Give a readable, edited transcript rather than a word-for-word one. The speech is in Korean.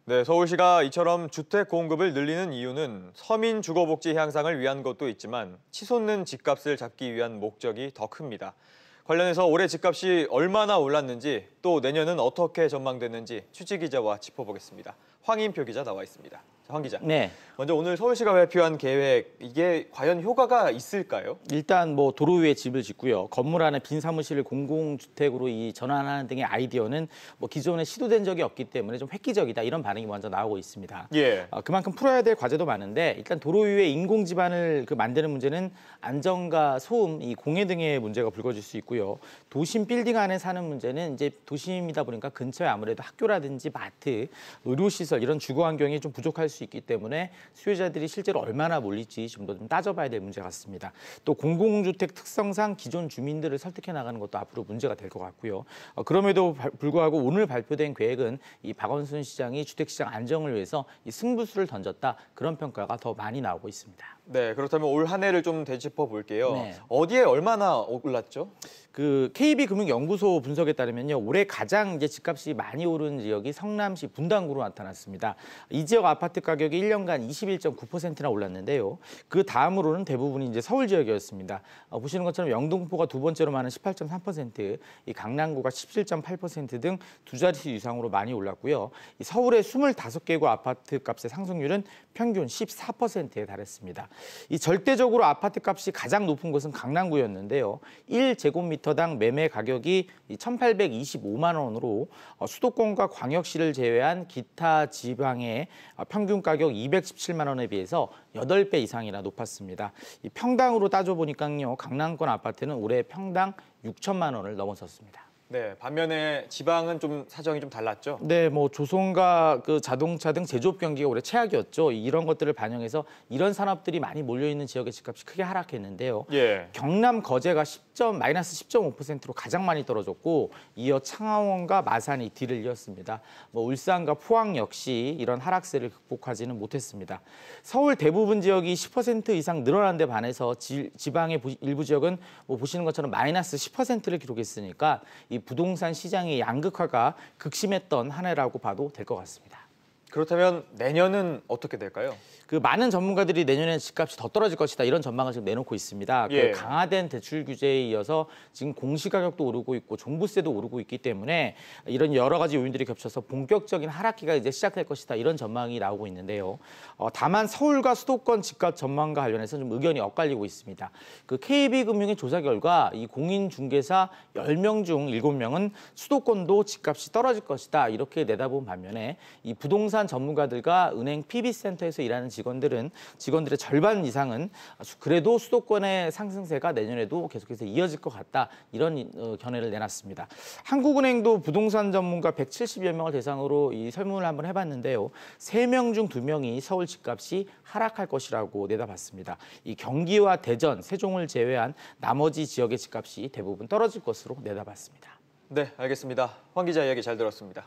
네, 서울시가 이처럼 주택 공급을 늘리는 이유는 서민 주거복지 향상을 위한 것도 있지만 치솟는 집값을 잡기 위한 목적이 더 큽니다. 관련해서 올해 집값이 얼마나 올랐는지 또 내년은 어떻게 전망됐는지 취재 기자와 짚어보겠습니다. 황인표 기자 나와 있습니다. 자, 황 기자. 네. 먼저 오늘 서울시가 발표한 계획, 이게 과연 효과가 있을까요? 일단 도로 위에 집을 짓고요. 건물 안에 빈 사무실을 공공주택으로 전환하는 등의 아이디어는 기존에 시도된 적이 없기 때문에 좀 획기적이다 이런 반응이 먼저 나오고 있습니다. 예. 그만큼 풀어야 될 과제도 많은데 일단 도로 위에 인공 지반을 만드는 문제는 안전과 소음, 이 공해 등의 문제가 불거질 수 있고요. 도심 빌딩 안에 사는 문제는 이제 도심이다 보니까 근처에 아무래도 학교라든지 마트, 의료시설 이런 주거 환경이 좀 부족할 수 있기 때문에 수요자들이 실제로 얼마나 몰릴지 좀 더 따져봐야 될 문제 같습니다. 또 공공주택 특성상 기존 주민들을 설득해 나가는 것도 앞으로 문제가 될 것 같고요. 그럼에도 불구하고 오늘 발표된 계획은 이 박원순 시장이 주택시장 안정을 위해서 이 승부수를 던졌다 그런 평가가 더 많이 나오고 있습니다. 네, 그렇다면 올 한 해를 좀 되짚어 볼게요. 네. 어디에 얼마나 올랐죠? KB금융연구소 분석에 따르면요, 올해 가장 집값이 많이 오른 지역이 성남시 분당구로 나타났습니다. 이 지역 아파트 가격이 1년간 21.9%나 올랐는데요. 그 다음으로는 대부분이 이제 서울 지역이었습니다. 보시는 것처럼 영등포가 두 번째로 많은 18.3%, 이 강남구가 17.8% 등 두 자릿수 이상으로 많이 올랐고요. 이 서울의 25개구 아파트 값의 상승률은 평균 14%에 달했습니다. 이 절대적으로 아파트 값이 가장 높은 곳은 강남구였는데요. 1제곱미터당 매매 가격이 1,825만 원으로 수도권과 광역시를 제외한 기타 지방의 평균 가격 217만 원에 비해서 8배 이상이나 높았습니다. 이 평당으로 따져보니까요, 강남권 아파트는 올해 평당 6천만 원을 넘어섰습니다. 네, 반면에 지방은 좀 사정이 좀 달랐죠? 네, 조선과 자동차 등 제조업 경기가 올해 최악이었죠. 이런 것들을 반영해서 이런 산업들이 많이 몰려있는 지역의 집값이 크게 하락했는데요. 예. 경남 거제가 마이너스 10.5%로 가장 많이 떨어졌고, 이어 창원과 마산이 뒤를 이었습니다. 울산과 포항 역시 이런 하락세를 극복하지는 못했습니다. 서울 대부분 지역이 10% 이상 늘어난 데 반해서 지방의 일부 지역은 보시는 것처럼 마이너스 10%를 기록했으니까 이 부동산 시장의 양극화가 극심했던 한 해라고 봐도 될 것 같습니다. 그렇다면 내년은 어떻게 될까요? 많은 전문가들이 내년에는 집값이 더 떨어질 것이다 이런 전망을 지금 내놓고 있습니다. 예. 강화된 대출 규제에 이어서 지금 공시가격도 오르고 있고 종부세도 오르고 있기 때문에 이런 여러 가지 요인들이 겹쳐서 본격적인 하락기가 이제 시작될 것이다 이런 전망이 나오고 있는데요. 다만 서울과 수도권 집값 전망과 관련해서 좀 의견이 엇갈리고 있습니다. KB금융의 조사 결과 이 공인중개사 10명 중 7명은 수도권도 집값이 떨어질 것이다 이렇게 내다본 반면에 이 부동산 전문가들과 은행 PB센터에서 일하는 직원들의 절반 이상은 그래도 수도권의 상승세가 내년에도 계속해서 이어질 것 같다 이런 견해를 내놨습니다. 한국은행도 부동산 전문가 170여 명을 대상으로 이 설문을 한번 해봤는데요. 3명 중 2명이 서울 집값이 하락할 것이라고 내다봤습니다. 이 경기와 대전, 세종을 제외한 나머지 지역의 집값이 대부분 떨어질 것으로 내다봤습니다. 네, 알겠습니다. 황 기자 이야기 잘 들었습니다.